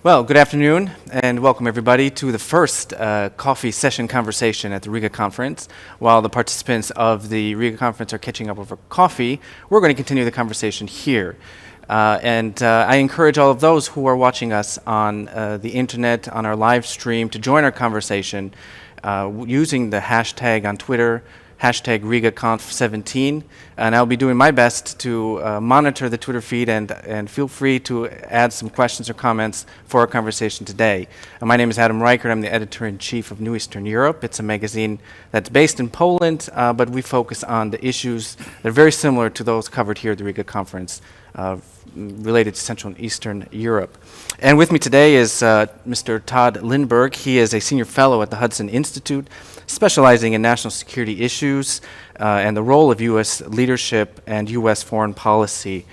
Well, good afternoon, and welcome everybody to the first coffee session conversation at the Riga conference. While the participants of the Riga conference are catching up over coffee, we're going to continue the conversation here. I encourage all of those who are watching us on the internet, on our live stream, to join our conversation using the hashtag on Twitter, hashtag RigaConf17, and I'll be doing my best to monitor the Twitter feed and feel free to add some questions or comments for our conversation today. My name is Adam Reichardt. I'm the editor-in-chief of New Eastern Europe. It's a magazine that's based in Poland, but we focus on the issues that are very similar to those covered here at the Riga conference related to Central and Eastern Europe. And with me today is Mr. Tod Lindberg. He is a senior fellow at the Hudson Institute, specializing in national security issues and the role of U.S. leadership and U.S. foreign policy,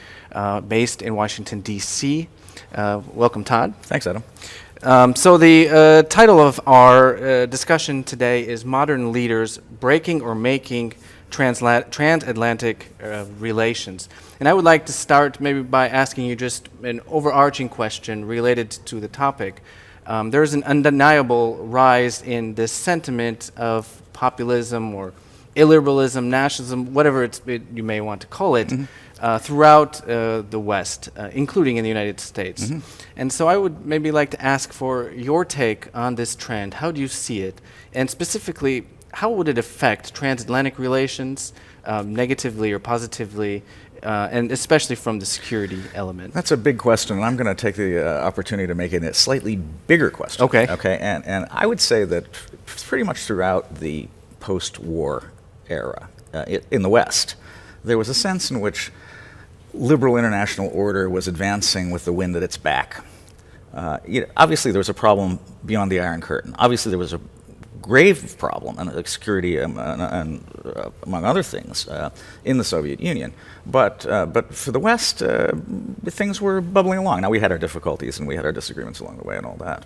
based in Washington, D.C. Welcome, Todd. Thanks, Adam. So the title of our discussion today is Modern Leaders Breaking or Making Transatlantic Relations. And I would like to start maybe by asking you just an overarching question related to the topic. There's an undeniable rise in this sentiment of populism or illiberalism, nationalism, whatever you may want to call it, throughout the West, including in the United States. And so I would maybe like to ask for your take on this trend. How do you see it? And specifically, how would it affect transatlantic relations, negatively or positively, and especially from the security element? That's a big question, and I'm going to take the opportunity to make it a slightly bigger question. Okay. And I would say that pretty much throughout the post-war era in the West, there was a sense in which liberal international order was advancing with the wind at its back. Obviously, there was a problem beyond the Iron Curtain. Obviously, there was a grave problem, and security, among other things, in the Soviet Union. But for the West, things were bubbling along. Now, we had our difficulties and we had our disagreements along the way and all that.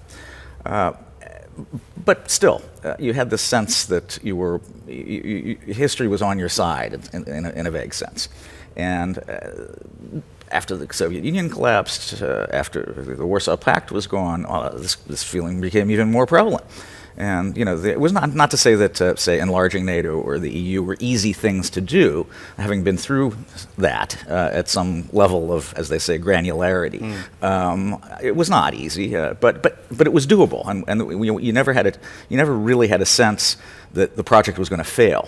But still, you had the sense that history was on your side in a vague sense. And after the Soviet Union collapsed, after the Warsaw Pact was gone, this feeling became even more prevalent. And it was not to say that, say, enlarging NATO or the EU were easy things to do, having been through that at some level of, as they say, granularity. It was not easy, but it was doable, and you never really had a sense that the project was going to fail.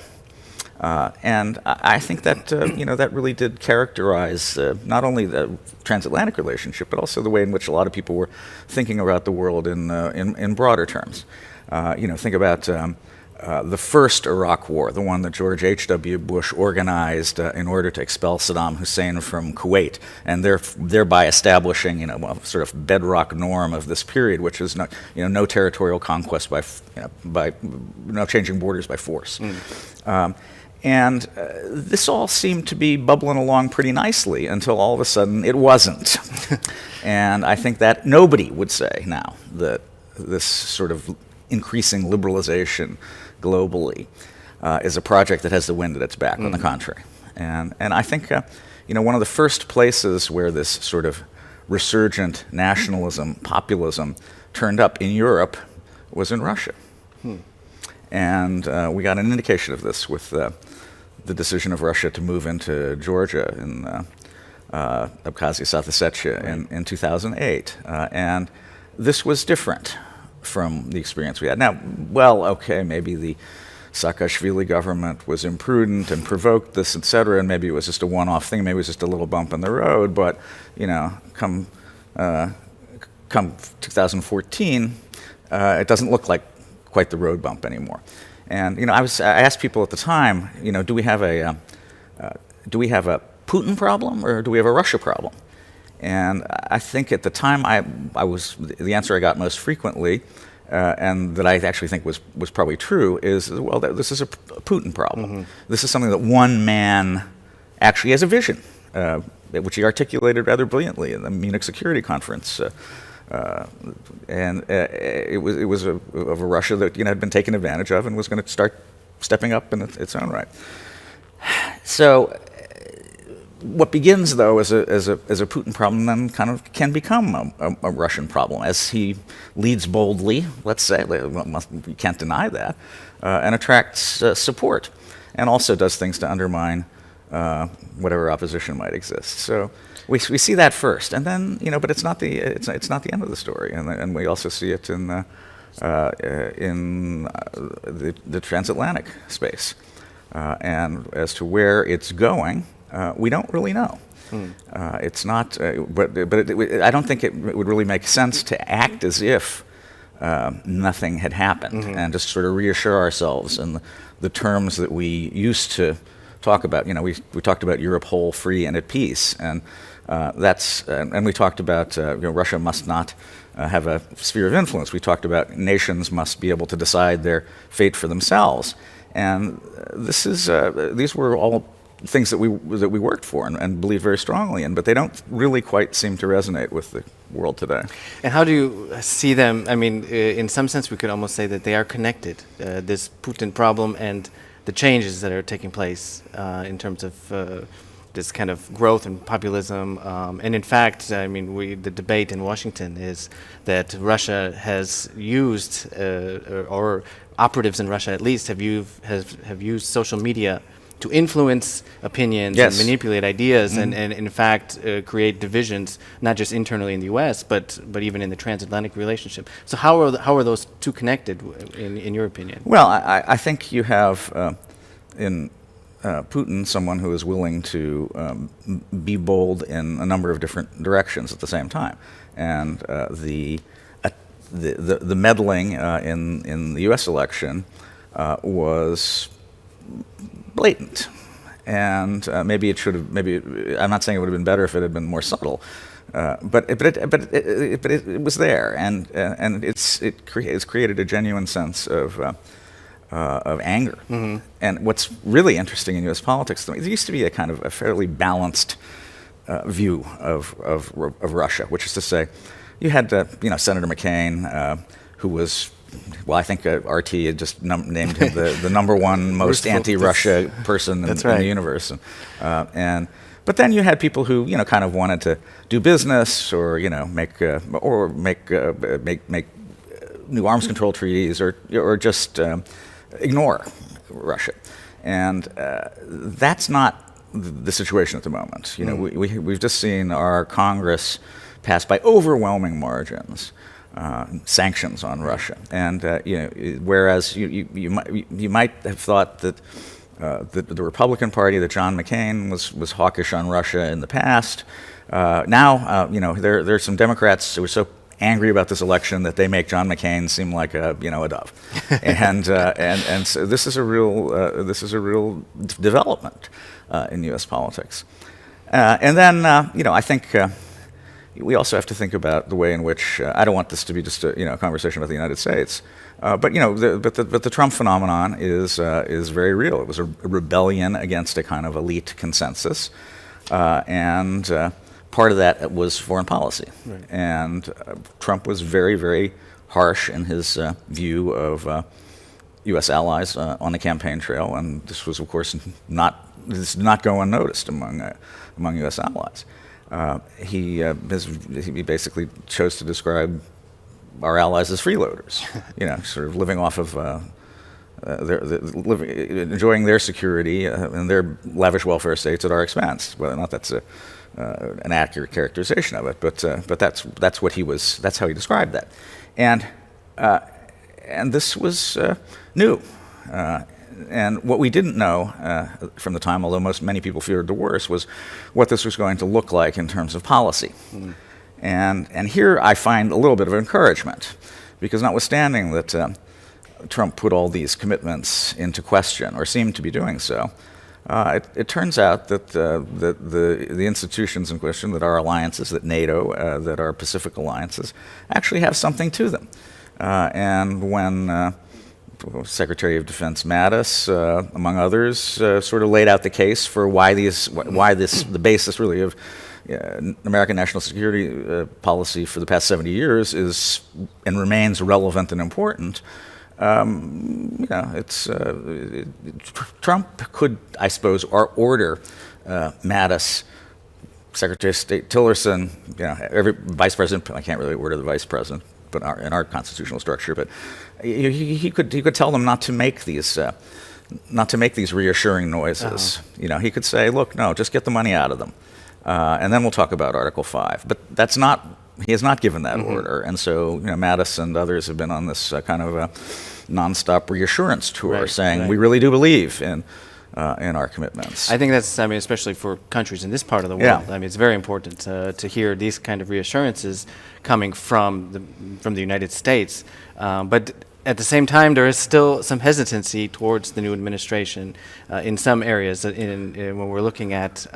And I think that that really did characterize not only the transatlantic relationship, but also the way in which a lot of people were thinking about the world in broader terms. Think about the first Iraq War, the one that George H.W. Bush organized in order to expel Saddam Hussein from Kuwait, and thereby establishing, a sort of bedrock norm of this period, which is no territorial conquest by no changing borders by force. And this all seemed to be bubbling along pretty nicely until all of a sudden it wasn't. And I think that nobody would say now that this sort of increasing liberalization globally is a project that has the wind at its back. On the contrary. And I think one of the first places where this sort of resurgent nationalism, populism turned up in Europe was in Russia. And we got an indication of this with the decision of Russia to move into Georgia and Abkhazia, South Ossetia in 2008. And this was different from the experience we had. Now, maybe the Saakashvili government was imprudent and provoked this, etc., and maybe it was just a one-off thing, maybe it was just a little bump in the road, but, come 2014, it doesn't look like quite the road bump anymore. And, I asked people at the time, do we have a Putin problem or do we have a Russia problem? And I think at the time the answer I got most frequently, and that I actually think was probably true, is, this is a Putin problem. This is something that one man actually has a vision, which he articulated rather brilliantly in the Munich Security Conference. It was of a Russia that had been taken advantage of and was going to start stepping up in its own right. So what begins, though, as a Putin problem then kind of can become a Russian problem as he leads boldly, let's say, you can't deny that, and attracts support, and also does things to undermine whatever opposition might exist. So we see that first, and then but it's not the end of the story, and we also see it in the transatlantic space, and as to where it's going. We don't really know. It's not, but I don't think it would really make sense to act as if nothing had happened and just sort of reassure ourselves in the terms that we used to talk about. We talked about Europe whole, free, and at peace, and and we talked about Russia must not have a sphere of influence. We talked about nations must be able to decide their fate for themselves, and these were all things that we worked for and believed very strongly in, but they don't really quite seem to resonate with the world today. And how do you see them? I mean, in some sense, we could almost say that they are connected. This Putin problem and the changes that are taking place in terms of this kind of growth and populism. And in fact, I mean, the debate in Washington is that Russia has used, or operatives in Russia at least have used social media to influence opinions and manipulate ideas and in fact create divisions, not just internally in the U.S., but even in the transatlantic relationship. So how are those two connected, in your opinion? Well, I think you have in Putin someone who is willing to be bold in a number of different directions at the same time. And the meddling in the U.S. election was blatant, and maybe it should have. Maybe I'm not saying it would have been better if it had been more subtle, but it was there, and it's created a genuine sense of anger. And what's really interesting in U.S. politics, there used to be a kind of a fairly balanced view of Russia, which is to say, you had Senator McCain, who was. Well, I think RT had just named him the number one most anti-Russia person in the universe, but then you had people who kind of wanted to do business or make new arms control treaties or just ignore Russia, and that's not the situation at the moment. We've just seen our Congress pass by overwhelming margins sanctions on Russia, and whereas you might have thought that the Republican Party, that John McCain was hawkish on Russia in the past, now there are some Democrats who are so angry about this election that they make John McCain seem like a dove, and so this is a real development in U.S. politics, and then I think. We also have to think about the way in which I don't want this to be just a conversation about the United States, but the Trump phenomenon is very real. It was a rebellion against a kind of elite consensus, and part of that was foreign policy. Right. And Trump was very, very harsh in his view of U.S. allies on the campaign trail, and this was, of course, this did not go unnoticed among U.S. allies. He basically chose to describe our allies as freeloaders, sort of living off of enjoying their security and their lavish welfare states at our expense. Whether or not that's an accurate characterization of it, but that's what he was. That's how he described that, and this was new. And what we didn't know from the time, although many people feared the worst, was what this was going to look like in terms of policy. And here I find a little bit of encouragement, because notwithstanding that Trump put all these commitments into question, or seemed to be doing so, it turns out that the institutions in question, that our alliances, that NATO, that our Pacific alliances, actually have something to them. And when Secretary of Defense Mattis, among others, sort of laid out the case for why the basis really of American national security policy for the past 70 years is and remains relevant and important. Trump could, I suppose, order Mattis, Secretary of State Tillerson, every vice president. I can't really word of the vice president, but in our constitutional structure. But he could tell them not to make these reassuring noises. He could say, "Look, no, just get the money out of them, and then we'll talk about Article 5." But that's not. He has not given that order, and so Mattis and others have been on this kind of a nonstop reassurance tour, saying we really do believe in our commitments. I think that's, especially for countries in this part of the world. It's very important to hear these kind of reassurances coming from the United States. But at the same time, there is still some hesitancy towards the new administration in some areas when we're looking at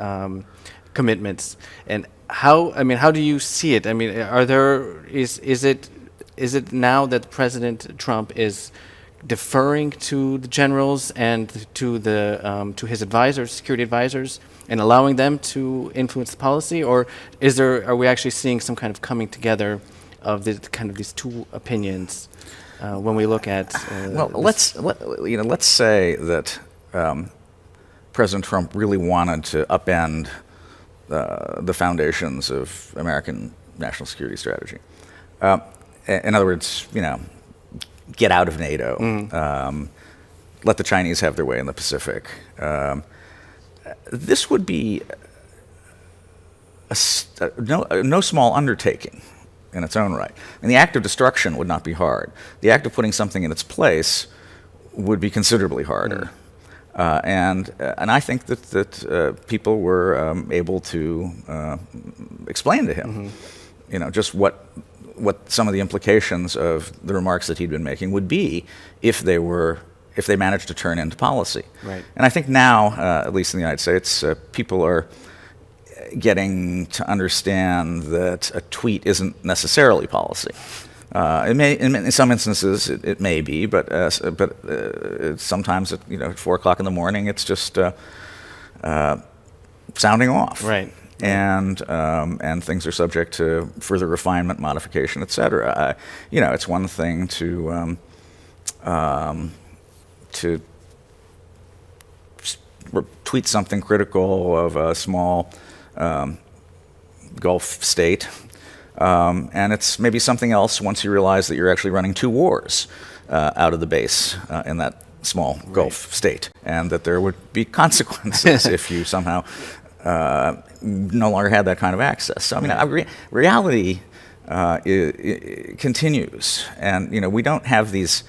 commitments. And how do you see it? Is it now that President Trump is deferring to the generals and to his advisors, security advisors, and allowing them to influence the policy, or are we actually seeing some kind of coming together of these two opinions when we look at? Let's say that President Trump really wanted to upend the foundations of American national security strategy. In other words, get out of NATO, let the Chinese have their way in the Pacific. This would be no small undertaking in its own right. And the act of destruction would not be hard. The act of putting something in its place would be considerably harder. And I think that people were able to explain to him, just what some of the implications of the remarks that he'd been making would be if they managed to turn into policy. Right. And I think now, at least in the United States, people are getting to understand that a tweet isn't necessarily policy. It may, in some instances, it may be, but sometimes at 4:00 in the morning, it's just sounding off. Right. And things are subject to further refinement, modification, et cetera. It's one thing to tweet something critical of a small Gulf state. And it's maybe something else once you realize that you're actually running two wars out of the base in that small Gulf state, and that there would be consequences if you somehow no longer had that kind of access. So, reality continues, and we don't have these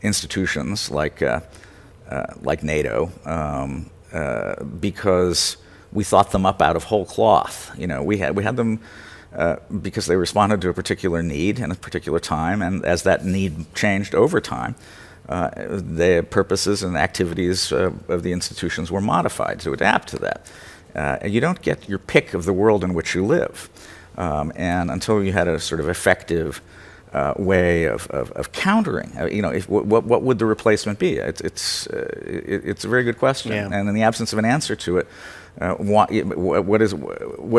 institutions like NATO because we thought them up out of whole cloth. We had them. Because they responded to a particular need in a particular time, and as that need changed over time, the purposes and activities of the institutions were modified to adapt to that. You don't get your pick of the world in which you live, and until you had a sort of effective way of countering, what would the replacement be? It's a very good question, and in the absence of an answer to it. What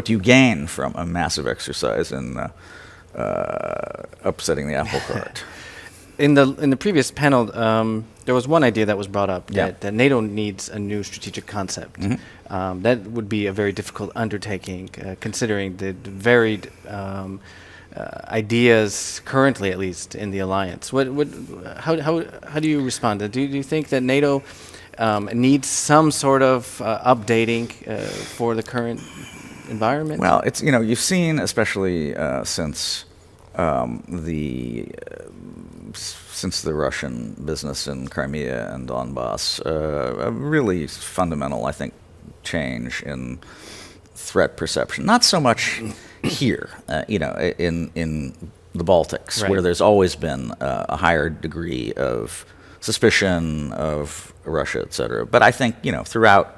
do you gain from a massive exercise in upsetting the apple cart? In the previous panel, there was one idea that was brought up that NATO needs a new strategic concept. That would be a very difficult undertaking, considering the varied ideas currently, at least in the alliance. How do you respond? Do you think that NATO needs some sort of updating for the current environment? Well, it's you've seen, especially since the Russian business in Crimea and Donbass, a really fundamental, I think, change in threat perception. Not so much here, in the Baltics, where there's always been a higher degree of suspicion of Russia, et cetera. But I think, throughout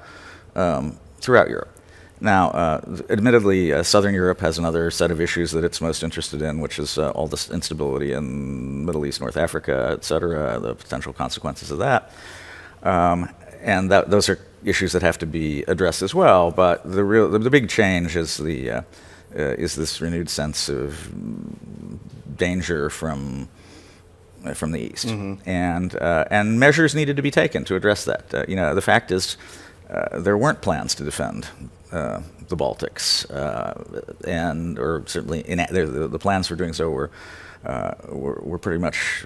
Europe. Now, admittedly, Southern Europe has another set of issues that it's most interested in, which is all this instability in Middle East, North Africa, et cetera, the potential consequences of that. And those are issues that have to be addressed as well. But the big change is this renewed sense of danger from the East, and measures needed to be taken to address that. The fact is, there weren't plans to defend the Baltics, or certainly the plans for doing so were pretty much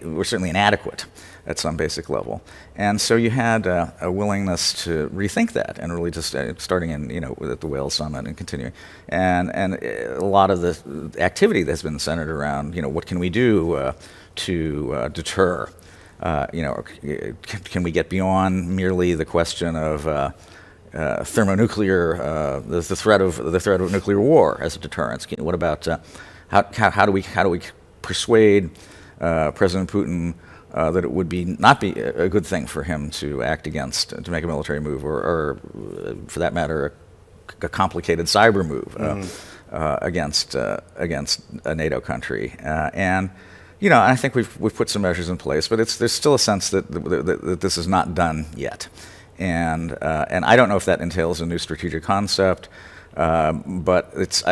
were certainly inadequate at some basic level, and so you had a willingness to rethink that, and really just starting in at the Wales summit and continuing, and a lot of the activity that's been centered around what can we do to deter. Can we get beyond merely the question of thermonuclear, the threat of nuclear war as a deterrence? What about how do we persuade President Putin that it would not be a good thing for him to make a military move, or for that matter, a complicated cyber move against a NATO country? And I think we've put some measures in place, but there's still a sense that this is not done yet. And I don't know if that entails a new strategic concept, but it's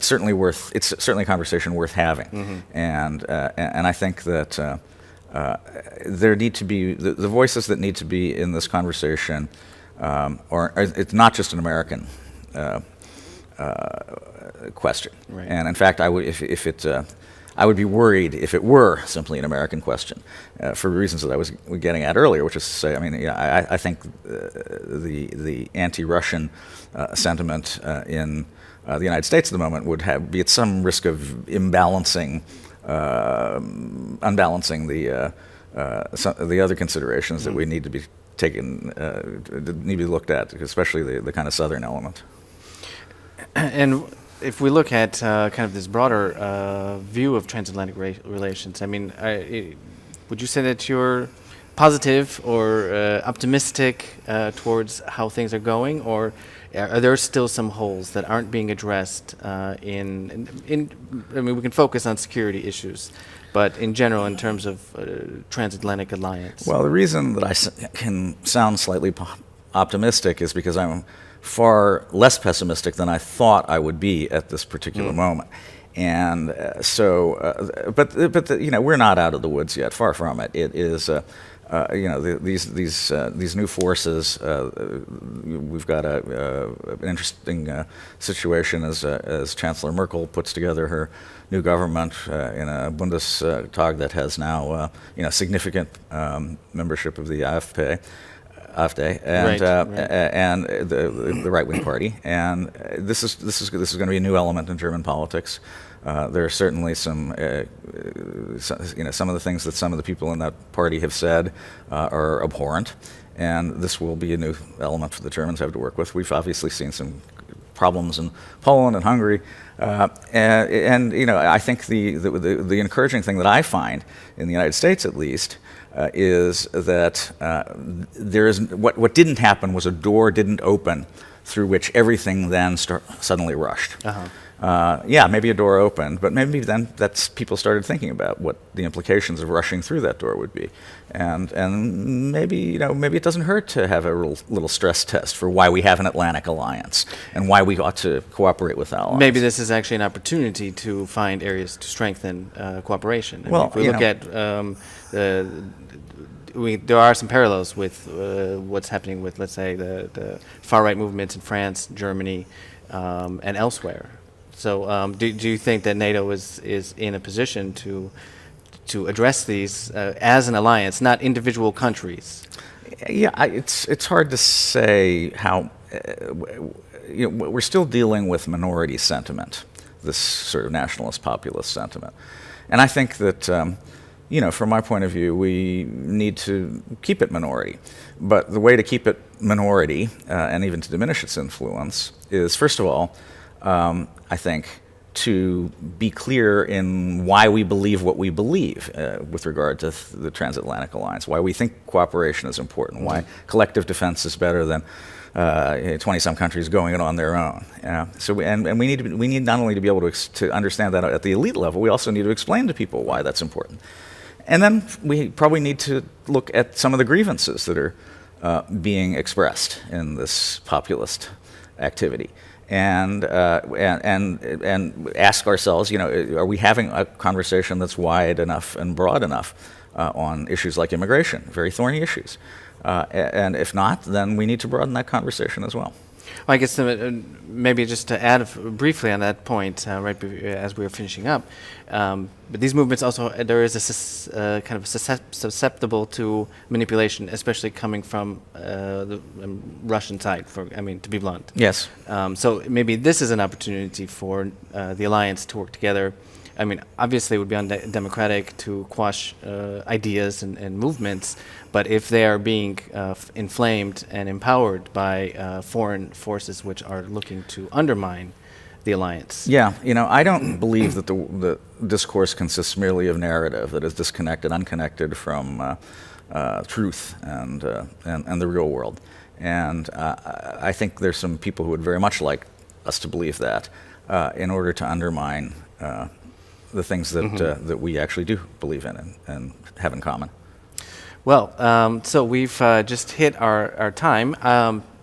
certainly a conversation worth having. And I think that there need to be the voices that need to be in this conversation, or it's not just an American question. Right. And in fact, I would be worried if it were simply an American question, for reasons that I was getting at earlier, which is to say, I think the anti-Russian sentiment in the United States at the moment would be at some risk of unbalancing the other considerations that we need to be need to be looked at, especially the kind of southern element. And if we look at kind of this broader view of transatlantic relations, would you say that you're positive or optimistic towards how things are going, or are there still some holes that aren't being addressed we can focus on security issues, but in general, in terms of transatlantic alliance? Well, the reason that I can sound slightly optimistic is because I'm far less pessimistic than I thought I would be at this particular moment, and but we're not out of the woods yet. Far from it. It is these new forces. We've got an interesting situation as Chancellor Merkel puts together her new government in a Bundestag that has now significant membership of the AfD. And the right-wing party, and this is going to be a new element in German politics. There are certainly some of the things that some of the people in that party have said are abhorrent, and this will be a new element for the Germans have to work with. We've obviously seen some problems in Poland and Hungary, and I think the encouraging thing that I find in the United States, at least, is that there is what didn't happen was a door didn't open through which everything then suddenly rushed. Maybe a door opened, but maybe then people started thinking about what the implications of rushing through that door would be, and maybe it doesn't hurt to have a little stress test for why we have an Atlantic alliance and why we ought to cooperate with allies. Maybe this is actually an opportunity to find areas to strengthen cooperation. If we look at there are some parallels with what's happening with, let's say, the far-right movements in France, Germany, and elsewhere. So do you think that NATO is in a position to address these as an alliance, not individual countries? Yeah, it's hard to say how. We're still dealing with minority sentiment, this sort of nationalist populist sentiment, and I think that from my point of view, we need to keep it minority. But the way to keep it minority and even to diminish its influence is, first of all, I think, to be clear in why we believe what we believe with regard to the Transatlantic Alliance, why we think cooperation is important, why collective defense is better than 20-some countries going it on their own. We need not only to be able to understand that at the elite level, we also need to explain to people why that's important. And then we probably need to look at some of the grievances that are being expressed in this populist activity. And ask ourselves, are we having a conversation that's wide enough and broad enough on issues like immigration, very thorny issues? And if not, then we need to broaden that conversation as well. Well, I guess maybe just to add briefly on that point, as we were finishing up, but these movements also, there is a kind of susceptible to manipulation, especially coming from the Russian side, to be blunt. Yes. So maybe this is an opportunity for the alliance to work together. I mean, obviously it would be undemocratic to quash ideas and movements, but if they are being inflamed and empowered by foreign forces which are looking to undermine the alliance. Yeah, I don't believe that the discourse consists merely of narrative that is disconnected, unconnected from truth and the real world. And I think there's some people who would very much like us to believe that in order to undermine the things that that we actually do believe in and have in common. Well, so we've just hit our time.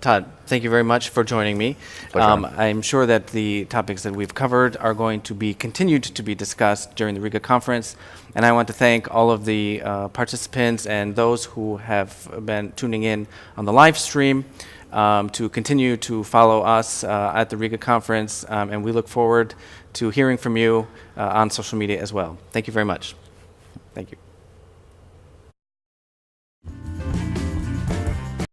Todd, thank you very much for joining me. I'm sure that the topics that we've covered are going to be continued to be discussed during the Riga conference, and I want to thank all of the participants and those who have been tuning in on the live stream to continue to follow us at the Riga conference, and we look forward to hearing from you on social media as well. Thank you very much. Thank you.